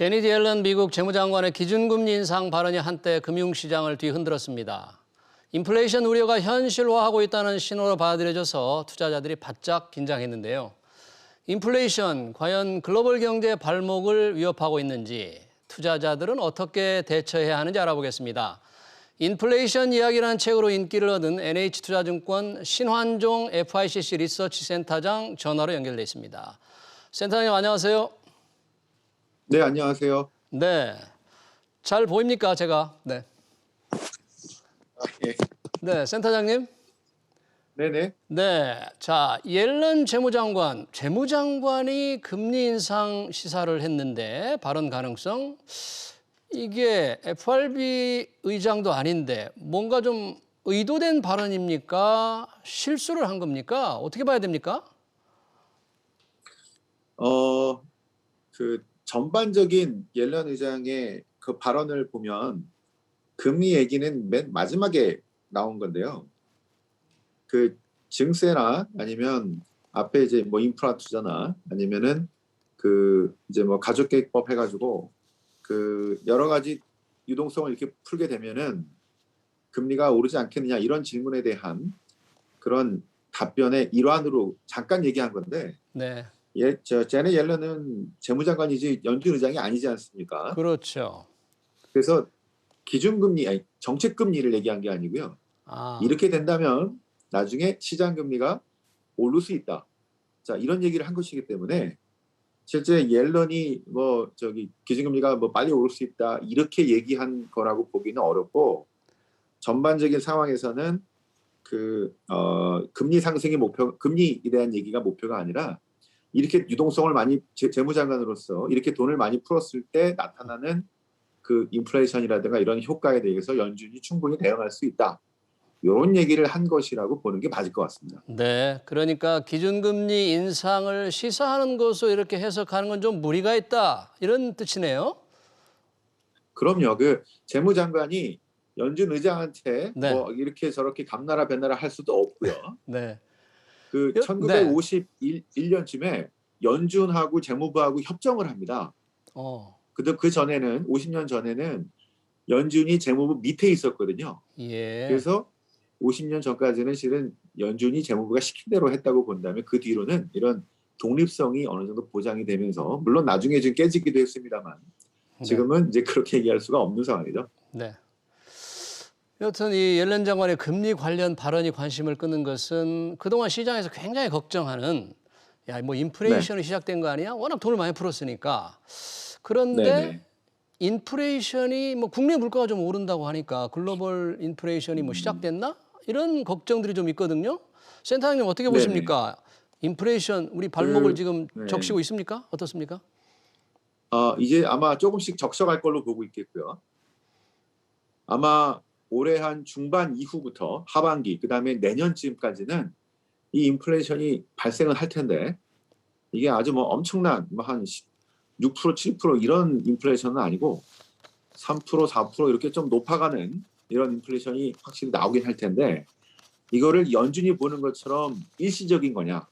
제닛 옐런 미국 재무장관의 기준금리 인상 발언이 한때 금융시장을 뒤흔들었습니다. 인플레이션 우려가 현실화하고 있다는 신호로 받아들여져서 투자자들이 바짝 긴장했는데요. 인플레이션, 과연 글로벌 경제의 발목을 위협하고 있는지 투자자들은 어떻게 대처해야 하는지 알아보겠습니다. 인플레이션 이야기라는 책으로 인기를 얻은 NH투자증권 신환종 FICC 리서치 센터장 전화로 연결돼 있습니다. 센터장님 안녕하세요. 네, 안녕하세요. 네, 잘 보입니까 제가? 네. 예. 네, 센터장님. 네네. 네, 자 옐런 재무장관이 금리 인상 시사를 했는데 발언 가능성 이게 FRB 의장도 아닌데 뭔가 좀 의도된 발언입니까? 실수를 한 겁니까? 어떻게 봐야 됩니까? 그 전반적인 옐런 의장의 그 발언을 보면 금리 얘기는 맨 마지막에 나온 건데요. 그 증세나 아니면 앞에 이제 뭐 인프라 투자나 아니면은 그 이제 뭐 가족계획법 해가지고 그 여러 가지 유동성을 이렇게 풀게 되면은 금리가 오르지 않겠느냐 이런 질문에 대한 그런 답변의 일환으로 잠깐 얘기한 건데 네, 제네 옐런은 재무장관이지 연준 의장이 아니지 않습니까? 그렇죠. 그래서 기준금리, 아니, 정책금리를 얘기한 게 아니고요. 아, 이렇게 된다면 나중에 시장금리가 오를 수 있다. 자, 이런 얘기를 한 것이기 때문에 실제 옐런이 뭐 저기 기준금리가 뭐 빨리 오를 수 있다 이렇게 얘기한 거라고 보기는 어렵고 전반적인 상황에서는 금리 상승의 목표, 금리에 대한 얘기가 목표가 아니라 이렇게 유동성을 많이 재무장관으로서 이렇게 돈을 많이 풀었을 때 나타나는 그 인플레이션이라든가 이런 효과에 대해서 연준이 충분히 대응할 수 있다. 이런 얘기를 한 것이라고 보는 게 맞을 것 같습니다. 네, 그러니까 기준금리 인상을 시사하는 것으로 이렇게 해석하는 건 좀 무리가 있다 이런 뜻이네요. 그럼요. 그 재무장관이 연준 의장한테 네, 뭐 이렇게 저렇게 감나라 배나라 할 수도 없고요. 네, 그 네, 1951년쯤에 연준하고 재무부하고 협정을 합니다. 어, 그 전에는 50년 전에는 연준이 재무부 밑에 있었거든요. 예, 그래서 50년 전까지는 실은 연준이 재무부가 시킨 대로 했다고 본다면 그 뒤로는 이런 독립성이 어느 정도 보장이 되면서 물론 나중에 좀 깨지기도 했습니다만 네, 지금은 이제 그렇게 얘기할 수가 없는 상황이죠. 네. 여튼 이 옐런 장관의 금리 관련 발언이 관심을 끄는 것은 그동안 시장에서 굉장히 걱정하는 야, 뭐 네, 인플레이션이 시작된 거 아니야? 워낙 돈을 많이 풀었으니까. 그런데 네네. 인플레이션이 뭐 국내 물가가 좀 오른다고 하니까 글로벌 인플레이션이 뭐 시작됐나? 이런 걱정들이 좀 있거든요. 센터장님 어떻게 네네. 보십니까? 인플레이션 우리 발목을 그, 지금 네. 적시고 있습니까? 어떻습니까? 이제 아마 조금씩 적셔갈 걸로 보고 있겠고요. 아마 올해 한 중반 이후부터 하반기, 그 다음에 내년쯤까지는 이 인플레이션이 발생을 할 텐데 이게 아주 뭐 엄청난 뭐한 6%, 7% 이런 인플레이션은 아니고 3%, 4% 이렇게 좀 높아가는 이런 인플레이션이 확실히 나오긴 할 텐데 이거를 연준이 보는 것처럼 일시적인 거냐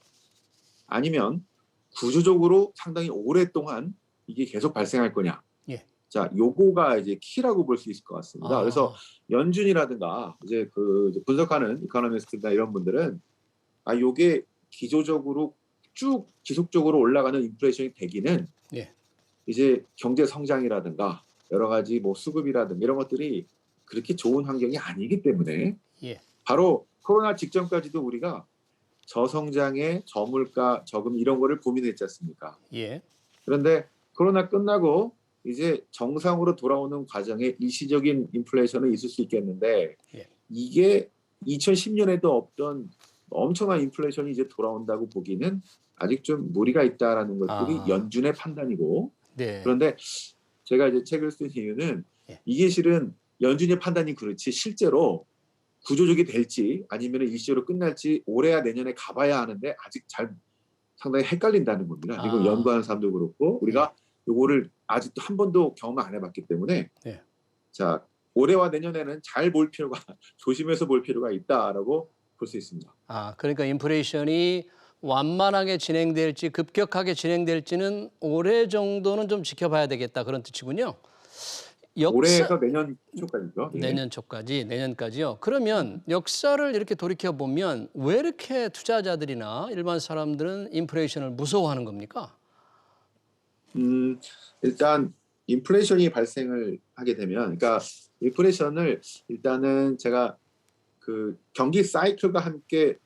아니면 구조적으로 상당히 오랫동안 이게 계속 발생할 거냐. 예. 자, 요거가 이제 키라고 볼 수 있을 것 같습니다. 그래서 아, 연준이라든가 이제 그 분석하는 이코노미스트나 이런 분들은 요게 기조적으로 쭉 지속적으로 올라가는 인플레이션이 되기는 예. 이제 경제 성장이라든가 여러 가지 뭐 수급이라든가 이런 것들이 그렇게 좋은 환경이 아니기 때문에 예. 바로 코로나 직전까지도 우리가 저성장의 저물가 저금 이런 거를 고민했지 않습니까? 예. 그런데 코로나 끝나고 이제 정상으로 돌아오는 과정에 일시적인 인플레이션은 있을 수 있겠는데 예. 이게 2010년에도 없던 엄청난 인플레이션이 이제 돌아온다고 보기는 아직 좀 무리가 있다라는 것들이 아, 연준의 판단이고 네. 그런데 제가 이제 책을 쓴 이유는 예. 이게 실은 연준의 판단이 그렇지 실제로 구조적이 될지 아니면 일시적으로 끝날지 올해야 내년에 가봐야 하는데 아직 잘 상당히 헷갈린다는 겁니다. 이거 아, 연구하는 사람도 그렇고 예. 우리가 요거를 아직도 한 번도 경험 안 해봤기 때문에 예. 자 올해와 내년에는 잘 볼 필요가 조심해서 볼 필요가 있다라고 볼 수 있습니다. 아, 그러니까 인플레이션이 완만하게 진행될지 급격하게 진행될지는 올해 정도는 좀 지켜봐야 되겠다 그런 뜻이군요. 올해에서 내년 초까지죠. 예. 내년 초까지, 내년까지요. 그러면 역사를 이렇게 돌이켜 보면 왜 이렇게 투자자들이나 일반 사람들은 인플레이션을 무서워하는 겁니까? 일단 인플레이션이 발생을 하게 되면, 그러니까 인플레이션을 일단은 제가 그 경기 사이클과 함께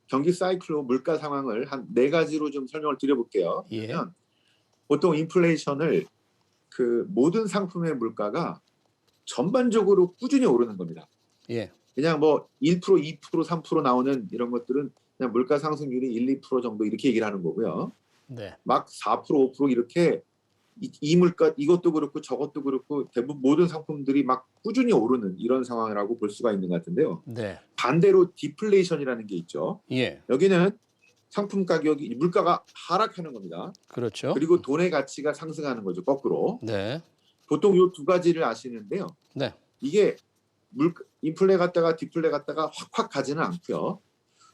경기 사이클로 물가 상황을 한 네 가지로 좀 설명을 드려볼게요. 예. 그러면 보통 인플레이션을 그 모든 상품의 물가가 전반적으로 꾸준히 오르는 겁니다. 예. 그냥 뭐 1%, 2%, 3% 나오는 이런 것들은 그냥 물가 상승률이 1, 2% 정도 이렇게 얘기를 하는 거고요. 네. 막 4%, 5% 이렇게 이 물가 이것도 그렇고 저것도 그렇고 대부분 모든 상품들이 막 꾸준히 오르는 이런 상황이라고 볼 수가 있는 것 같은데요. 네. 반대로 디플레이션이라는 게 있죠. 예. 여기는 상품 가격이 물가가 하락하는 겁니다. 그렇죠. 그리고 돈의 가치가 상승하는 거죠. 거꾸로. 네. 보통 이 두 가지를 아시는데요. 네. 이게 인플레 갔다가 디플레 갔다가 확확 가지는 않고요.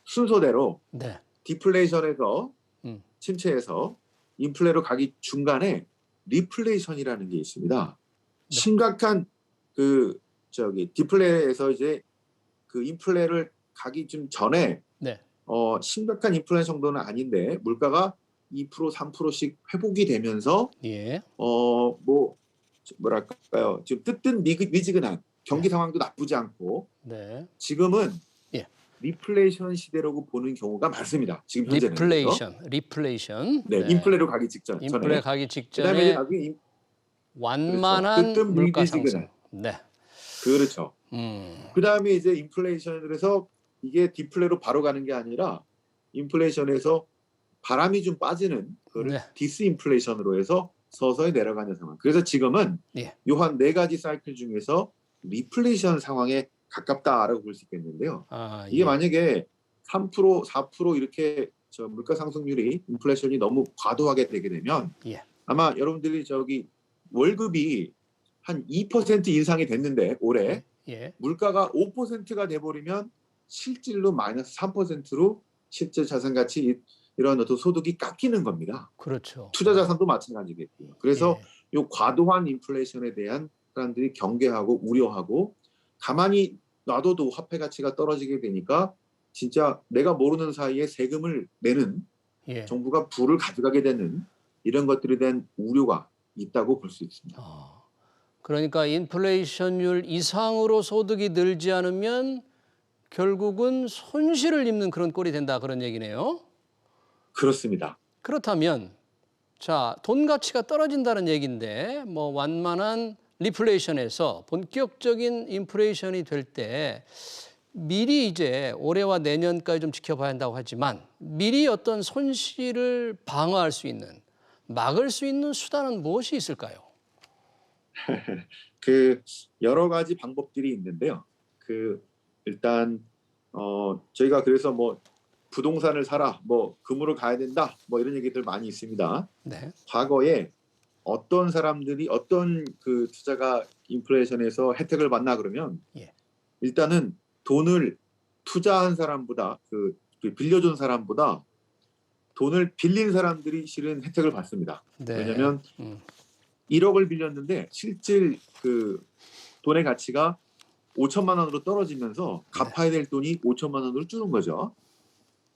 순서대로 네. 디플레이션에서 침체해서 인플레로 가기 중간에 리플레이션이라는 게 있습니다. 네. 심각한 그 디플레에서 이제 그 인플레를 가기 좀 전에 네. 심각한 인플레 정도는 아닌데 물가가 2%, 3%씩 회복이 되면서 예. 뭐랄까요? 지금 뜨뜻미지근한 경기 상황도 나쁘지 않고 네. 지금은 예. 리플레이션 시대라고 보는 경우가 많습니다. 지금 현재는. 그렇죠? 리플레이션. 네, 인플레로 가기 직전. 인플레 전에. 가기 그다음에 직전에 이제 나중에 완만한 그렇죠. 물가 뜨뜻미지근한. 상승. 네. 그렇죠. 음. 그다음에 이제 인플레이션을 해서 이게 디플레로 바로 가는 게 아니라 인플레이션에서 바람이 좀 빠지는 그거를 네. 디스인플레이션으로 해서 서서히 내려가는 상황. 그래서 지금은 예. 요한 네 가지 사이클 중에서 리플레이션 상황에 가깝다라고 볼 수 있겠는데요. 아, 이게 예. 만약에 3%, 4% 이렇게 물가 상승률이 인플레이션이 너무 과도하게 되게 되면 예. 아마 여러분들이 월급이 한 2% 인상이 됐는데 올해 예. 물가가 5%가 돼버리면 실질로 마이너스 3%로 실제 자산 가치 이런 어떤 소득이 깎이는 겁니다. 그렇죠. 투자 자산도 마찬가지겠고요. 그래서 예. 이 과도한 인플레이션에 대한 사람들이 경계하고 우려하고 가만히 놔둬도 화폐 가치가 떨어지게 되니까 진짜 내가 모르는 사이에 세금을 내는 예. 정부가 부를 가져가게 되는 이런 것들에 대한 우려가 있다고 볼 수 있습니다. 그러니까 인플레이션율 이상으로 소득이 늘지 않으면 결국은 손실을 입는 그런 꼴이 된다 그런 얘기네요. 그렇습니다. 그렇다면 자, 돈 가치가 떨어진다는 얘기인데 뭐 완만한 리플레이션에서 본격적인 인플레이션이 될 때 미리 이제 올해와 내년까지 좀 지켜봐야 한다고 하지만 미리 어떤 손실을 방어할 수 있는 막을 수 있는 수단은 무엇이 있을까요? 그 여러 가지 방법들이 있는데요. 일단 저희가 그래서 뭐 부동산을 사라, 뭐 금으로 가야 된다, 뭐 이런 얘기들 많이 있습니다. 네. 과거에 어떤 사람들이 어떤 그 투자가 인플레이션에서 혜택을 받나 그러면 예. 일단은 돈을 투자한 사람보다 빌려준 사람보다 돈을 빌린 사람들이 실은 혜택을 받습니다. 네. 왜냐하면 1억을 빌렸는데 실질 그 돈의 가치가 5천만 원으로 떨어지면서 갚아야 될 돈이 5천만 원으로 줄은 거죠.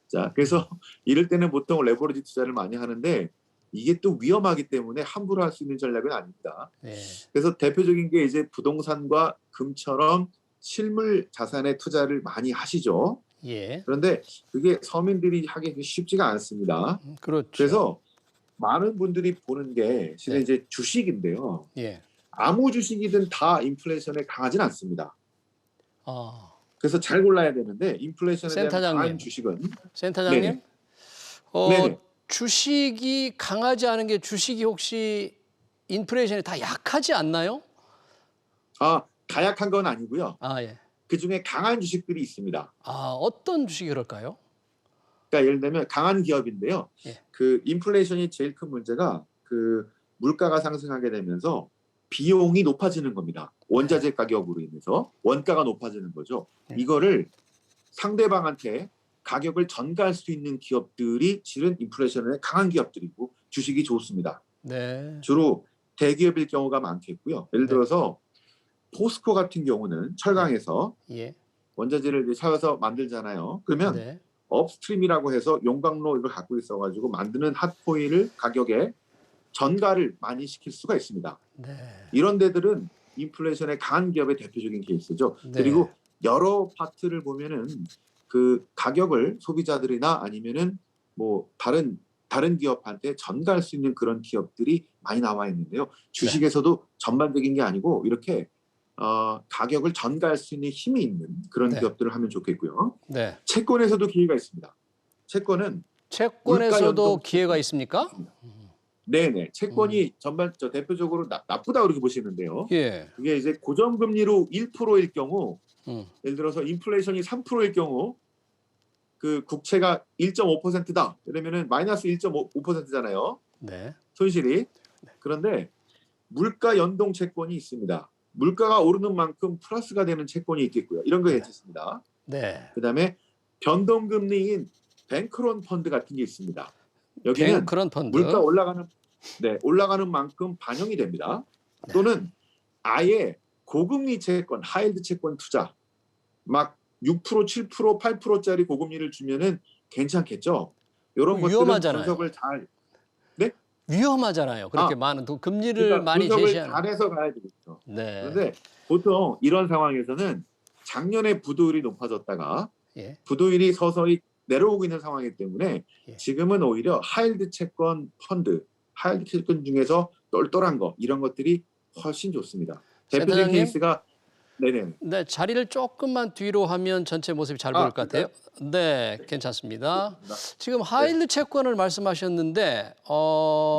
자, 그래서 이럴 때는 보통 레버리지 투자를 많이 하는데 이게 또 위험하기 때문에 함부로 할 수 있는 전략은 아닙니다. 네. 그래서 대표적인 게 이제 부동산과 금처럼 실물 자산에 투자를 많이 하시죠. 예. 그런데 그게 서민들이 하기 쉽지가 않습니다. 그렇죠. 그래서 많은 분들이 보는 게 실은 네. 이제 주식인데요. 예. 아무 주식이든 다 인플레이션에 강하진 않습니다. 아. 그래서 잘 골라야 되는데 인플레이션에 대한 센터장님. 강한 주식은 센터장님. 네네. 네네. 주식이 강하지 않은 게 주식이 혹시 인플레이션에 다 약하지 않나요? 다 약한 건 아니고요. 아, 예. 그중에 강한 주식들이 있습니다. 어떤 주식이 그럴까요? 그러니까 예를 들면 강한 기업인데요. 예. 그 인플레이션이 제일 큰 문제가 그 물가가 상승하게 되면서 비용이 높아지는 겁니다. 원자재 가격으로 인해서 원가가 높아지는 거죠. 이거를 상대방한테 가격을 전가할 수 있는 기업들이 실은 인플레이션에 강한 기업들이고 주식이 좋습니다. 네. 주로 대기업일 경우가 많겠고요. 예를 네. 들어서 포스코 같은 경우는 철강에서 예. 원자재를 이제 사서 만들잖아요. 그러면 네. 업스트림이라고 해서 용광로를 갖고 있어가지고 만드는 핫코일을 가격에 전가를 많이 시킬 수가 있습니다. 네. 이런 데들은 인플레이션에 강한 기업의 대표적인 케이스죠. 네. 그리고 여러 파트를 보면은 그 가격을 소비자들이나 아니면은 뭐 다른 기업한테 전가할 수 있는 그런 기업들이 많이 나와 있는데요. 주식에서도 전반적인 게 아니고 이렇게 가격을 전가할 수 있는 힘이 있는 그런 네. 기업들을 하면 좋겠고요. 네. 채권에서도 기회가 있습니다. 채권은 채권에서도 기회가 있습니까? 네네. 채권이 대표적으로 나쁘다 그렇게 보시는데요. 예. 그게 이제 고정금리로 1%일 경우, 음. 예를 들어서 인플레이션이 3%일 경우, 그 국채가 1.5%다. 그러면은 마이너스 1.5%잖아요. 네. 손실이. 그런데 물가 연동 채권이 있습니다. 물가가 오르는 만큼 플러스가 되는 채권이 있겠고요. 이런 거 괜찮습니다. 네. 그다음에 변동금리인 뱅크론 펀드 같은 게 있습니다. 여기는 그런 펀드. 물가 올라가는 만큼 반영이 됩니다. 네. 또는 아예 고금리 채권, 하이힐드 채권 투자 막 6%, 7%, 8%짜리 고금리를 주면은 괜찮겠죠. 이런 것들은 위험하잖아요. 분석을 잘 위험하잖아요. 그렇게 많은 금리를 그러니까 많이 분석을 제시하는. 잘해서 가야 되겠죠. 네. 그런데 보통 이런 상황에서는 작년에 부도율이 높아졌다가 예. 부도율이 서서히 내려오고 있는 상황이기 때문에 예. 지금은 오히려 하이힐드 채권 펀드, 하이힐드 채권 중에서 똘똘한 거 이런 것들이 훨씬 좋습니다. 대표적인 센터장님? 케이스가 네네. 네, 자리를 조금만 뒤로 하면 전체 모습이 잘 보일 것 같아요. 네, 괜찮습니다. 지금 하이힐드 채권을 말씀하셨는데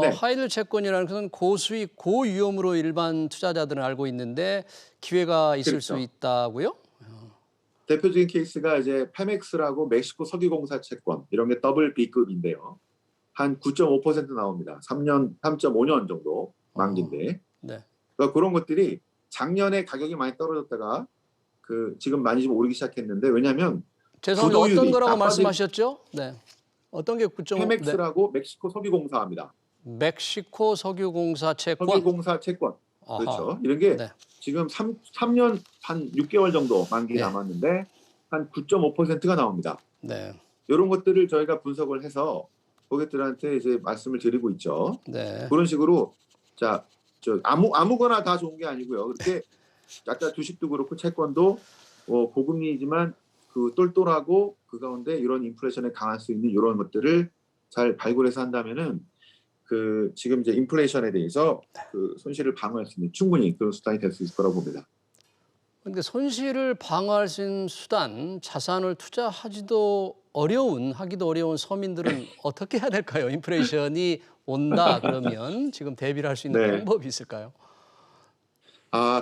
네. 하이힐드 채권이라는 것은 고수익, 고위험으로 일반 투자자들은 알고 있는데 기회가 있을 그렇죠. 수 있다고요? 대표적인 케이스가 이제 페맥스라고 멕시코 석유공사 채권 이런 게 더블 B급인데요. 한 9.5% 나옵니다. 3.5년 정도 만기인데. 네. 그러니까 그런 것들이 작년에 가격이 많이 떨어졌다가 지금 많이 좀 오르기 시작했는데 왜냐하면 죄송합니다. 어떤 부도율이 거라고 말씀하셨죠? 네. 어떤 게 9.5? 페맥스라고 멕시코 석유공사입니다. 멕시코 석유공사 채권. 석유공사 채권. 아하. 그렇죠. 이런 게 네. 지금 3년 한 6개월 정도 만기 네. 남았는데 한 9.5%가 나옵니다. 네. 이런 것들을 저희가 분석을 해서 고객들한테 이제 말씀을 드리고 있죠. 네. 그런 식으로 아무거나 다 좋은 게 아니고요. 그렇게 아까 주식도 그렇고 채권도 고금리이지만 그 똘똘하고 그 가운데 이런 인플레이션에 강할 수 있는 이런 것들을 잘 발굴해서 한다면은 지금 이제 인플레이션에 대해서 그 손실을 방어할 수 있는 충분히 그런 수단이 될 수 있을 거라고 봅니다. 그런데 손실을 방어할 수 있는 수단, 자산을 투자하기도 어려운 서민들은 어떻게 해야 될까요? 인플레이션이 온다 그러면 지금 대비를 할 수 있는 네. 방법이 있을까요?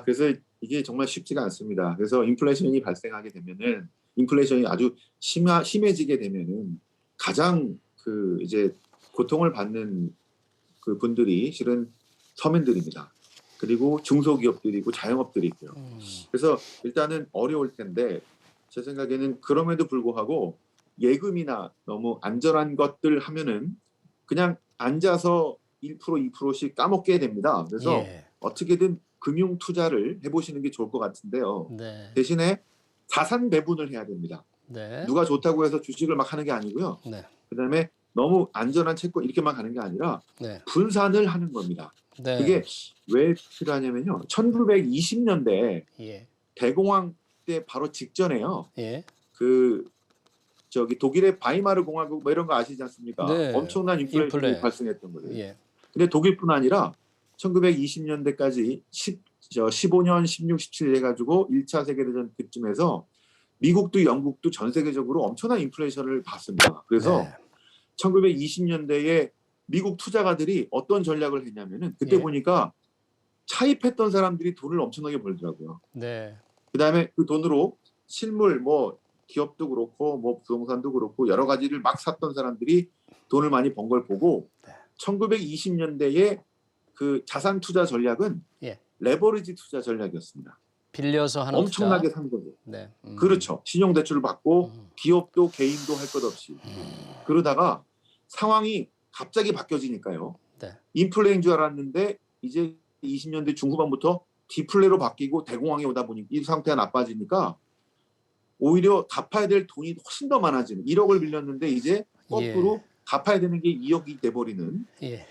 그래서 이게 정말 쉽지가 않습니다. 그래서 인플레이션이 발생하게 되면은 인플레이션이 아주 심해지게 되면은 가장 이제 고통을 받는 그 분들이 실은 서민들입니다. 그리고 중소기업들이고 자영업들이고요. 그래서 일단은 어려울 텐데 제 생각에는 그럼에도 불구하고 예금이나 너무 안전한 것들 하면은 그냥 앉아서 1%, 2%씩 까먹게 됩니다. 그래서 예. 어떻게든 금융 투자를 해보시는 게 좋을 것 같은데요. 네. 대신에 자산 배분을 해야 됩니다. 네. 누가 좋다고 해서 주식을 막 하는 게 아니고요. 네. 그다음에 너무 안전한 채권 이렇게만 가는 게 아니라 네. 분산을 하는 겁니다. 네. 그게 왜 필요하냐면요. 1920년대 예. 대공황 때 바로 직전에요. 예. 독일의 바이마르 공화국 뭐 이런 거 아시지 않습니까? 네. 엄청난 인플레이션이 발생했던 거예요. 예. 근데 독일뿐 아니라 1920년대까지 15년, 16, 17 해가지고 1차 세계대전 그쯤에서 미국도 영국도 전 세계적으로 엄청난 인플레이션을 봤습니다. 그래서 네. 1920년대에 미국 투자가들이 어떤 전략을 했냐면은 그때 예. 보니까 차입했던 사람들이 돈을 엄청나게 벌더라고요. 네. 그다음에 그 돈으로 실물 기업도 그렇고 부동산도 그렇고 여러 가지를 막 샀던 사람들이 돈을 많이 번 걸 보고 1920년대에 그 자산 투자 전략은 예. 레버리지 투자 전략이었습니다. 빌려서 하는 엄청나게 투자. 산 거죠. 네. 그렇죠. 신용 대출을 받고 기업도 개인도 할 것 없이 그러다가 상황이 갑자기 바뀌어지니까요. 네. 인플레인 줄 알았는데 이제 20년대 중후반부터 디플레로 바뀌고 대공황이 오다 보니 이 상태가 나빠지니까 오히려 갚아야 될 돈이 훨씬 더 많아지는 1억을 빌렸는데 이제 거꾸로 갚아야 되는 게 2억이 돼버리는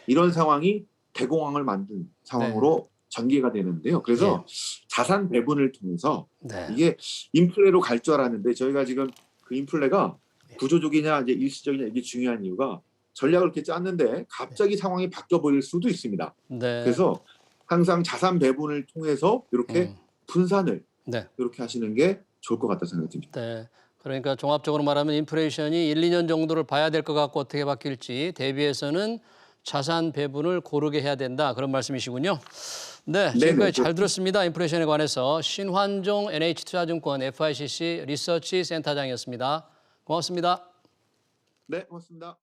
이런 상황이 대공황을 만든 상황으로 전개가 되는데요. 그래서 자산 배분을 통해서 이게 인플레로 갈 줄 알았는데 저희가 지금 그 인플레가 구조적이냐 이제 일시적이냐 이게 중요한 이유가 전략을 이렇게 짰는데 갑자기 상황이 바뀌어 버릴 수도 있습니다. 그래서 항상 자산 배분을 통해서 이렇게 분산을 이렇게 하시는 게 좋을 것 같다 생각이 듭니다. 네. 그러니까 종합적으로 말하면 인플레이션이 1, 2년 정도를 봐야 될 것 같고 어떻게 바뀔지 대비해서는 자산 배분을 고르게 해야 된다. 그런 말씀이시군요. 네, 지금까지 잘 들었습니다. 인플레이션에 관해서 신환종 NH투자증권 FICC 리서치 센터장이었습니다. 고맙습니다. 네, 고맙습니다.